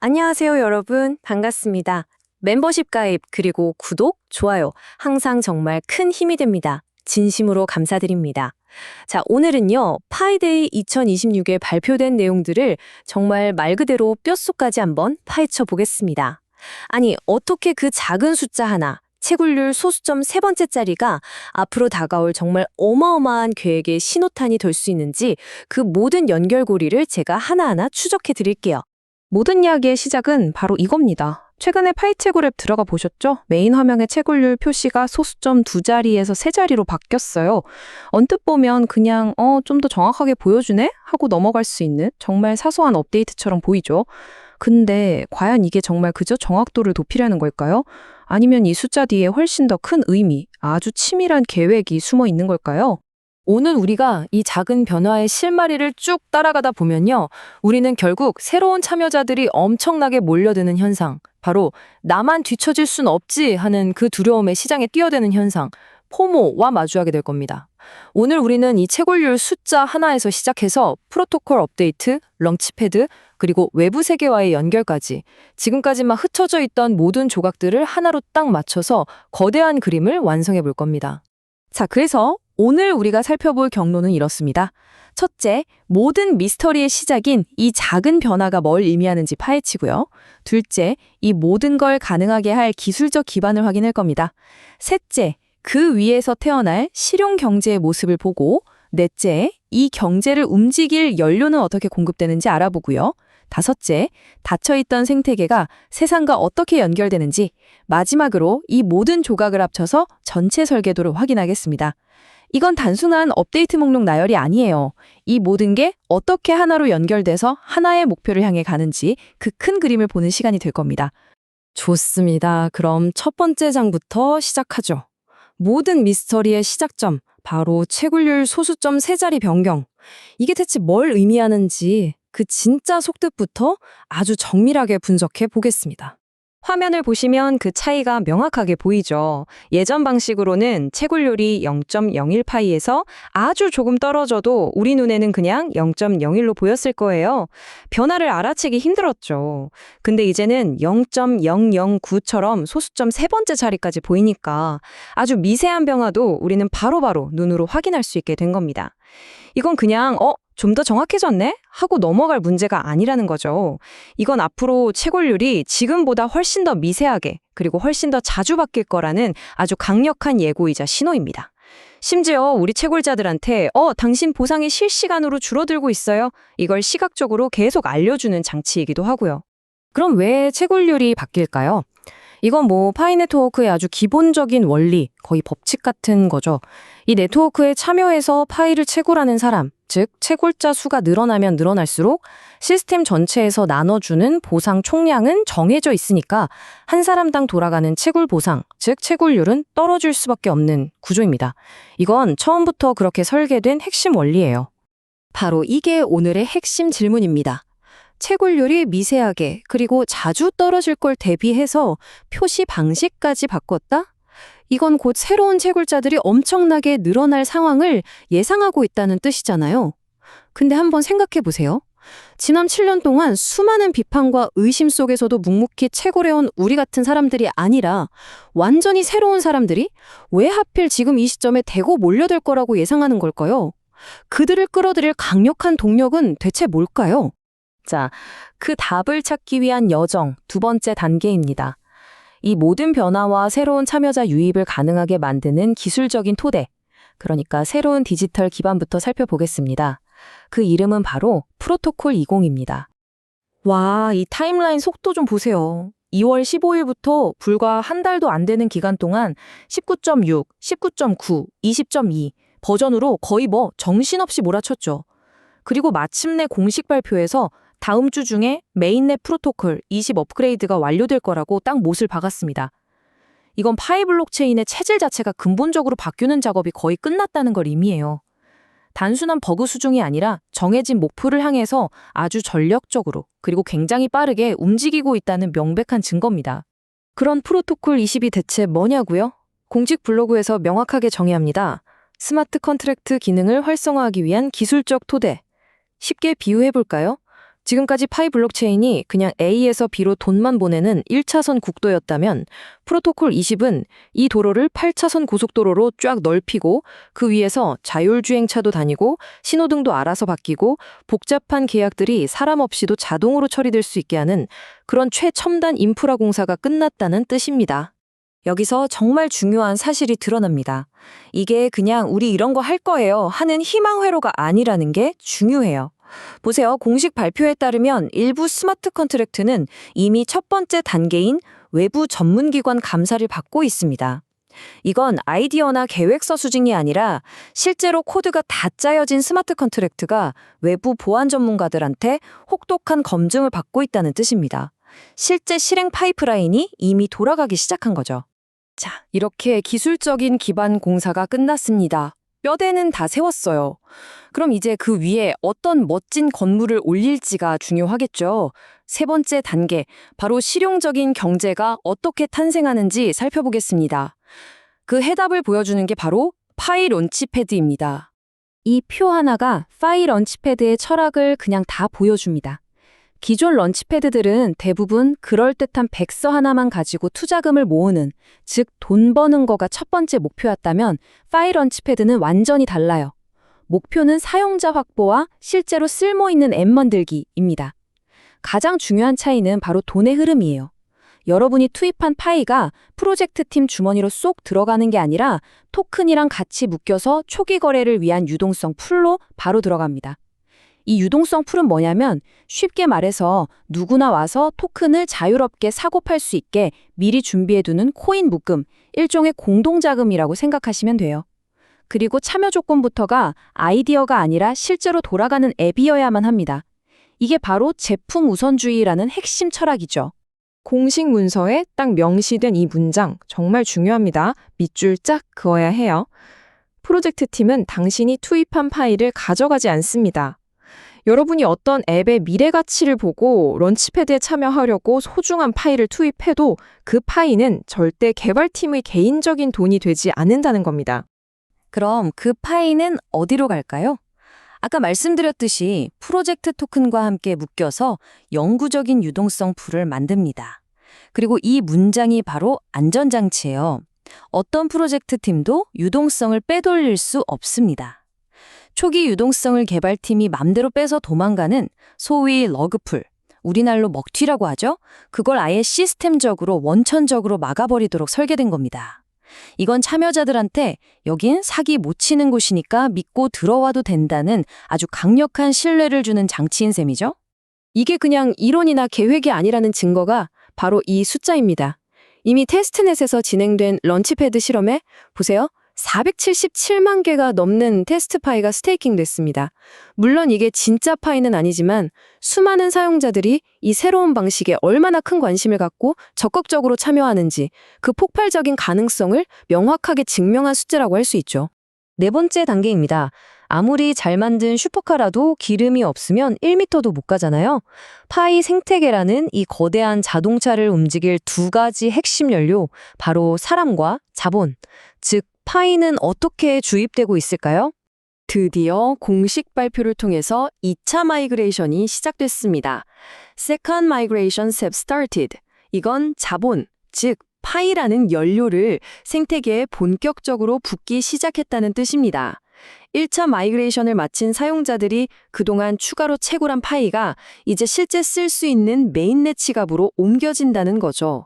안녕하세요, 여러분. 반갑습니다. 멤버십 가입, 그리고 구독, 좋아요. 항상 정말 큰 힘이 됩니다. 진심으로 감사드립니다. 자, 오늘은요, 파이데이 2026에 발표된 내용들을 정말 말 그대로 뼛속까지 한번 파헤쳐 보겠습니다. 아니, 어떻게 그 작은 숫자 하나, 채굴률 소수점 세 번째짜리가 앞으로 다가올 정말 어마어마한 계획의 신호탄이 될 수 있는지 그 모든 연결고리를 제가 하나하나 추적해 드릴게요. 모든 이야기의 시작은 바로 이겁니다. 최근에 파이채굴 앱 들어가 보셨죠? 메인 화면의 채굴률 표시가 소수점 두 자리에서 세 자리로 바뀌었어요. 언뜻 보면 그냥 좀 더 정확하게 보여주네? 하고 넘어갈 수 있는 정말 사소한 업데이트처럼 보이죠. 근데 과연 이게 정말 그저 정확도를 높이려는 걸까요? 아니면 이 숫자 뒤에 훨씬 더 큰 의미, 아주 치밀한 계획이 숨어 있는 걸까요? 오늘 우리가 이 작은 변화의 실마리를 쭉 따라가다 보면요. 우리는 결국 새로운 참여자들이 엄청나게 몰려드는 현상, 바로 나만 뒤처질 순 없지 하는 그 두려움에 시장에 뛰어드는 현상, 포모와 마주하게 될 겁니다. 오늘 우리는 이 채굴률 숫자 하나에서 시작해서 프로토콜 업데이트, 런치패드, 그리고 외부 세계와의 연결까지 지금까지만 흩어져 있던 모든 조각들을 하나로 딱 맞춰서 거대한 그림을 완성해 볼 겁니다. 자, 그래서 오늘 우리가 살펴볼 경로는 이렇습니다. 첫째, 모든 미스터리의 시작인 이 작은 변화가 뭘 의미하는지 파헤치고요. 둘째, 이 모든 걸 가능하게 할 기술적 기반을 확인할 겁니다. 셋째, 그 위에서 태어날 실용 경제의 모습을 보고, 넷째, 이 경제를 움직일 연료는 어떻게 공급되는지 알아보고요. 다섯째, 닫혀있던 생태계가 세상과 어떻게 연결되는지, 마지막으로 이 모든 조각을 합쳐서 전체 설계도를 확인하겠습니다. 이건 단순한 업데이트 목록 나열이 아니에요. 이 모든 게 어떻게 하나로 연결돼서 하나의 목표를 향해 가는지 그 큰 그림을 보는 시간이 될 겁니다. 좋습니다. 그럼 첫 번째 장부터 시작하죠. 모든 미스터리의 시작점, 바로 채굴률 소수점 세 자리 변경. 이게 대체 뭘 의미하는지 그 진짜 속뜻부터 아주 정밀하게 분석해 보겠습니다. 화면을 보시면 그 차이가 명확하게 보이죠. 예전 방식으로는 채굴률이 0.01파이에서 아주 조금 떨어져도 우리 눈에는 그냥 0.01로 보였을 거예요. 변화를 알아채기 힘들었죠. 근데 이제는 0.009처럼 소수점 세 번째 자리까지 보이니까 아주 미세한 변화도 우리는 바로바로 눈으로 확인할 수 있게 된 겁니다. 이건 그냥 좀 더 정확해졌네? 하고 넘어갈 문제가 아니라는 거죠. 이건 앞으로 채굴률이 지금보다 훨씬 더 미세하게 그리고 훨씬 더 자주 바뀔 거라는 아주 강력한 예고이자 신호입니다. 심지어 우리 채굴자들한테 당신 보상이 실시간으로 줄어들고 있어요. 이걸 시각적으로 계속 알려주는 장치이기도 하고요. 그럼 왜 채굴률이 바뀔까요? 이건 파이 네트워크의 아주 기본적인 원리, 거의 법칙 같은 거죠. 이 네트워크에 참여해서 파이를 채굴하는 사람, 즉 채굴자 수가 늘어나면 늘어날수록 시스템 전체에서 나눠주는 보상 총량은 정해져 있으니까 한 사람당 돌아가는 채굴 보상, 즉 채굴률은 떨어질 수밖에 없는 구조입니다. 이건 처음부터 그렇게 설계된 핵심 원리예요. 바로 이게 오늘의 핵심 질문입니다. 채굴률이 미세하게 그리고 자주 떨어질 걸 대비해서 표시 방식까지 바꿨다? 이건 곧 새로운 채굴자들이 엄청나게 늘어날 상황을 예상하고 있다는 뜻이잖아요. 근데 한번 생각해 보세요. 지난 7년 동안 수많은 비판과 의심 속에서도 묵묵히 채굴해온 우리 같은 사람들이 아니라 완전히 새로운 사람들이 왜 하필 지금 이 시점에 대거 몰려들 거라고 예상하는 걸까요? 그들을 끌어들일 강력한 동력은 대체 뭘까요? 자, 그 답을 찾기 위한 여정, 두 번째 단계입니다. 이 모든 변화와 새로운 참여자 유입을 가능하게 만드는 기술적인 토대, 그러니까 새로운 디지털 기반부터 살펴보겠습니다. 그 이름은 바로 프로토콜 20입니다. 와, 이 타임라인 속도 좀 보세요. 2월 15일부터 불과 한 달도 안 되는 기간 동안 19.6, 19.9, 20.2 버전으로 거의 정신없이 몰아쳤죠. 그리고 마침내 공식 발표에서 다음 주 중에 메인넷 프로토콜 20 업그레이드가 완료될 거라고 딱 못을 박았습니다. 이건 파이 블록체인의 체질 자체가 근본적으로 바뀌는 작업이 거의 끝났다는 걸 의미해요. 단순한 버그 수정이 아니라 정해진 목표를 향해서 아주 전력적으로 그리고 굉장히 빠르게 움직이고 있다는 명백한 증거입니다. 그런 프로토콜 20이 대체 뭐냐고요? 공식 블로그에서 명확하게 정의합니다. 스마트 컨트랙트 기능을 활성화하기 위한 기술적 토대. 쉽게 비유해볼까요? 지금까지 파이 블록체인이 그냥 A에서 B로 돈만 보내는 1차선 국도였다면 프로토콜 20은 이 도로를 8차선 고속도로로 쫙 넓히고 그 위에서 자율주행차도 다니고 신호등도 알아서 바뀌고 복잡한 계약들이 사람 없이도 자동으로 처리될 수 있게 하는 그런 최첨단 인프라 공사가 끝났다는 뜻입니다. 여기서 정말 중요한 사실이 드러납니다. 이게 그냥 우리 이런 거 할 거예요 하는 희망 회로가 아니라는 게 중요해요. 보세요. 공식 발표에 따르면 일부 스마트 컨트랙트는 이미 첫 번째 단계인 외부 전문기관 감사를 받고 있습니다. 이건 아이디어나 계획서 수준이 아니라 실제로 코드가 다 짜여진 스마트 컨트랙트가 외부 보안 전문가들한테 혹독한 검증을 받고 있다는 뜻입니다. 실제 실행 파이프라인이 이미 돌아가기 시작한 거죠. 자, 이렇게 기술적인 기반 공사가 끝났습니다. 뼈대는 다 세웠어요. 그럼 이제 그 위에 어떤 멋진 건물을 올릴지가 중요하겠죠. 세 번째 단계, 바로 실용적인 경제가 어떻게 탄생하는지 살펴보겠습니다. 그 해답을 보여주는 게 바로 파이 론치패드입니다. 이 표 하나가 파이 론치패드의 철학을 그냥 다 보여줍니다. 기존 런치패드들은 대부분 그럴듯한 백서 하나만 가지고 투자금을 모으는, 즉 돈 버는 거가 첫 번째 목표였다면 파이 런치패드는 완전히 달라요. 목표는 사용자 확보와 실제로 쓸모있는 앱 만들기입니다. 가장 중요한 차이는 바로 돈의 흐름이에요. 여러분이 투입한 파이가 프로젝트 팀 주머니로 쏙 들어가는 게 아니라 토큰이랑 같이 묶여서 초기 거래를 위한 유동성 풀로 바로 들어갑니다. 이 유동성 풀은 뭐냐면 쉽게 말해서 누구나 와서 토큰을 자유롭게 사고 팔 수 있게 미리 준비해두는 코인 묶음, 일종의 공동자금이라고 생각하시면 돼요. 그리고 참여 조건부터가 아이디어가 아니라 실제로 돌아가는 앱이어야만 합니다. 이게 바로 제품 우선주의라는 핵심 철학이죠. 공식 문서에 딱 명시된 이 문장 정말 중요합니다. 밑줄 쫙 그어야 해요. 프로젝트 팀은 당신이 투입한 파일을 가져가지 않습니다. 여러분이 어떤 앱의 미래 가치를 보고 런치패드에 참여하려고 소중한 파일을 투입해도 그 파일은 절대 개발팀의 개인적인 돈이 되지 않는다는 겁니다. 그럼 그 파일은 어디로 갈까요? 아까 말씀드렸듯이 프로젝트 토큰과 함께 묶여서 영구적인 유동성 풀을 만듭니다. 그리고 이 문장이 바로 안전장치예요. 어떤 프로젝트 팀도 유동성을 빼돌릴 수 없습니다. 초기 유동성을 개발팀이 맘대로 빼서 도망가는 소위 러그풀, 우리말로 먹튀라고 하죠. 그걸 아예 시스템적으로 원천적으로 막아버리도록 설계된 겁니다. 이건 참여자들한테 여긴 사기 못 치는 곳이니까 믿고 들어와도 된다는 아주 강력한 신뢰를 주는 장치인 셈이죠. 이게 그냥 이론이나 계획이 아니라는 증거가 바로 이 숫자입니다. 이미 테스트넷에서 진행된 런치패드 실험에 보세요. 477만 개가 넘는 테스트 파이가 스테이킹 됐습니다. 물론 이게 진짜 파이는 아니지만 수많은 사용자들이 이 새로운 방식에 얼마나 큰 관심을 갖고 적극적으로 참여하는지 그 폭발적인 가능성을 명확하게 증명한 숫자라고 할 수 있죠. 네 번째 단계입니다. 아무리 잘 만든 슈퍼카라도 기름이 없으면 1m도 못 가잖아요. 파이 생태계라는 이 거대한 자동차를 움직일 두 가지 핵심 연료, 바로 사람과 자본, 즉 파이는 어떻게 주입되고 있을까요? 드디어 공식 발표를 통해서 2차 마이그레이션이 시작됐습니다. Second migration step started. 이건 자본, 즉 파이라는 연료를 생태계에 본격적으로 붓기 시작했다는 뜻입니다. 1차 마이그레이션을 마친 사용자들이 그동안 추가로 채굴한 파이가 이제 실제 쓸 수 있는 메인넷 지갑으로 옮겨진다는 거죠.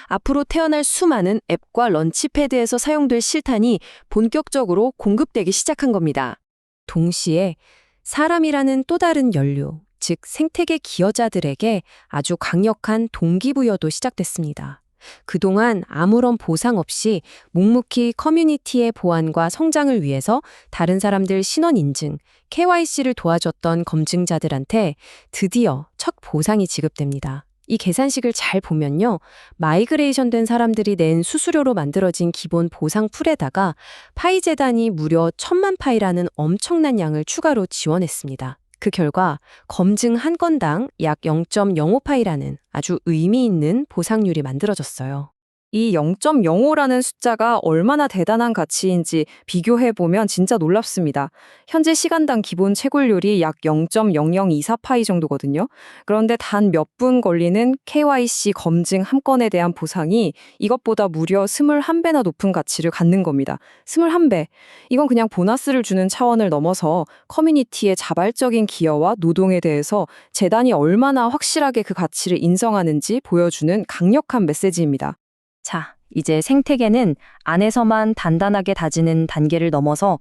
앞으로 태어날 수많은 앱과 런치패드에서 사용될 실탄이 본격적으로 공급되기 시작한 겁니다. 동시에 사람이라는 또 다른 연료, 즉 생태계 기여자들에게 아주 강력한 동기부여도 시작됐습니다. 그동안 아무런 보상 없이 묵묵히 커뮤니티의 보안과 성장을 위해서 다른 사람들 신원 인증, KYC를 도와줬던 검증자들한테 드디어 첫 보상이 지급됩니다. 이 계산식을 잘 보면요. 마이그레이션 된 사람들이 낸 수수료로 만들어진 기본 보상 풀에다가 파이 재단이 무려 1000만 파이라는 엄청난 양을 추가로 지원했습니다. 그 결과 검증 한 건당 약 0.05파이라는 아주 의미 있는 보상률이 만들어졌어요. 이 0.05라는 숫자가 얼마나 대단한 가치인지 비교해보면 진짜 놀랍습니다. 현재 시간당 기본 채굴률이 약 0.0024파이 정도거든요. 그런데 단 몇 분 걸리는 KYC 검증 한 건에 대한 보상이 이것보다 무려 21배나 높은 가치를 갖는 겁니다. 21배. 이건 그냥 보너스를 주는 차원을 넘어서 커뮤니티의 자발적인 기여와 노동에 대해서 재단이 얼마나 확실하게 그 가치를 인정하는지 보여주는 강력한 메시지입니다. 자, 이제 생태계는 안에서만 단단하게 다지는 단계를 넘어서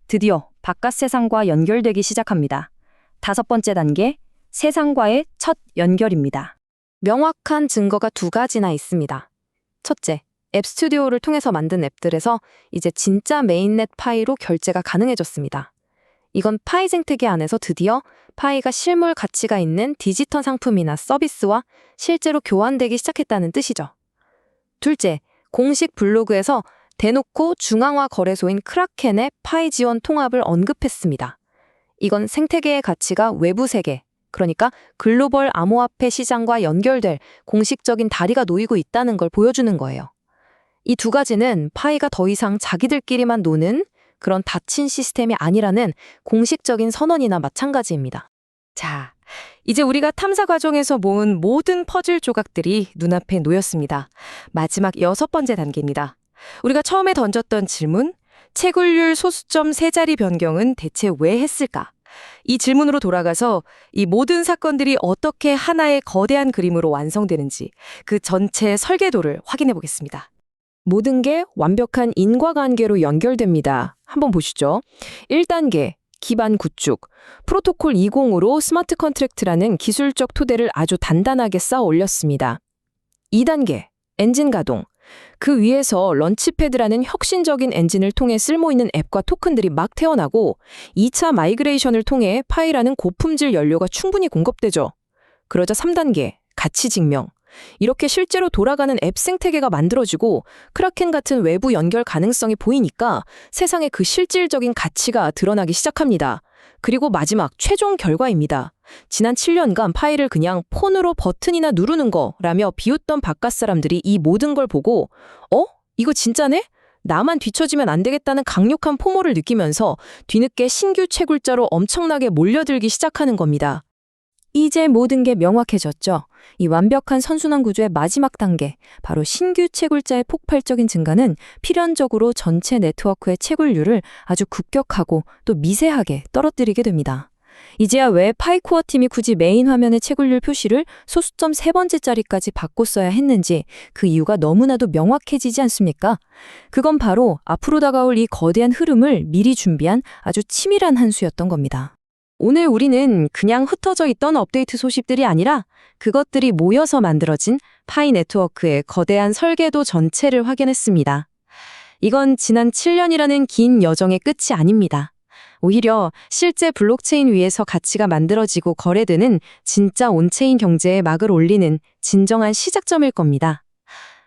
드디어 바깥 세상과 연결되기 시작합니다. 5번째 단계, 세상과의 첫 연결입니다. 명확한 증거가 2가지나 있습니다. 첫째, 앱 스튜디오를 통해서 만든 앱들에서 이제 진짜 메인넷 파이로 결제가 가능해졌습니다. 이건 파이 생태계 안에서 드디어 파이가 실물 가치가 있는 디지털 상품이나 서비스와 실제로 교환되기 시작했다는 뜻이죠. 둘째, 공식 블로그에서 대놓고 중앙화 거래소인 크라켄의 파이 지원 통합을 언급했습니다. 이건 생태계의 가치가 외부 세계, 그러니까 글로벌 암호화폐 시장과 연결될 공식적인 다리가 놓이고 있다는 걸 보여주는 거예요. 이 2가지는 파이가 더 이상 자기들끼리만 노는 그런 닫힌 시스템이 아니라는 공식적인 선언이나 마찬가지입니다. 자, 이제 우리가 탐사 과정에서 모은 모든 퍼즐 조각들이 눈앞에 놓였습니다. 마지막 6번째 단계입니다. 우리가 처음에 던졌던 질문, 채굴률 소수점 3자리 변경은 대체 왜 했을까? 이 질문으로 돌아가서 이 모든 사건들이 어떻게 하나의 거대한 그림으로 완성되는지 그 전체 설계도를 확인해 보겠습니다. 모든 게 완벽한 인과관계로 연결됩니다. 한번 보시죠. 1단계, 기반 구축. 프로토콜 20으로 스마트 컨트랙트라는 기술적 토대를 아주 단단하게 쌓아 올렸습니다. 2단계, 엔진 가동. 그 위에서 런치패드라는 혁신적인 엔진을 통해 쓸모있는 앱과 토큰들이 막 태어나고 2차 마이그레이션을 통해 파이라는 고품질 연료가 충분히 공급되죠. 그러자 3단계, 가치 증명. 이렇게 실제로 돌아가는 앱 생태계가 만들어지고 크라켄 같은 외부 연결 가능성이 보이니까 세상에 그 실질적인 가치가 드러나기 시작합니다. 그리고 마지막 최종 결과입니다. 지난 7년간 파이를 그냥 폰으로 버튼이나 누르는 거라며 비웃던 바깥 사람들이 이 모든 걸 보고 이거 진짜네? 나만 뒤처지면 안 되겠다는 강력한 포모를 느끼면서 뒤늦게 신규 채굴자로 엄청나게 몰려들기 시작하는 겁니다. 이제 모든 게 명확해졌죠. 이 완벽한 선순환 구조의 마지막 단계, 바로 신규 채굴자의 폭발적인 증가는 필연적으로 전체 네트워크의 채굴률을 아주 급격하고 또 미세하게 떨어뜨리게 됩니다. 이제야 왜 파이코어 팀이 굳이 메인 화면의 채굴률 표시를 소수점 3번째짜리까지 바꿨어야 했는지 그 이유가 너무나도 명확해지지 않습니까? 그건 바로 앞으로 다가올 이 거대한 흐름을 미리 준비한 아주 치밀한 한 수였던 겁니다. 오늘 우리는 그냥 흩어져 있던 업데이트 소식들이 아니라 그것들이 모여서 만들어진 파이 네트워크의 거대한 설계도 전체를 확인했습니다. 이건 지난 7년이라는 긴 여정의 끝이 아닙니다. 오히려 실제 블록체인 위에서 가치가 만들어지고 거래되는 진짜 온체인 경제에 막을 올리는 진정한 시작점일 겁니다.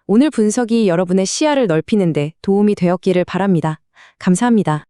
오늘 분석이 여러분의 시야를 넓히는 데 도움이 되었기를 바랍니다. 감사합니다.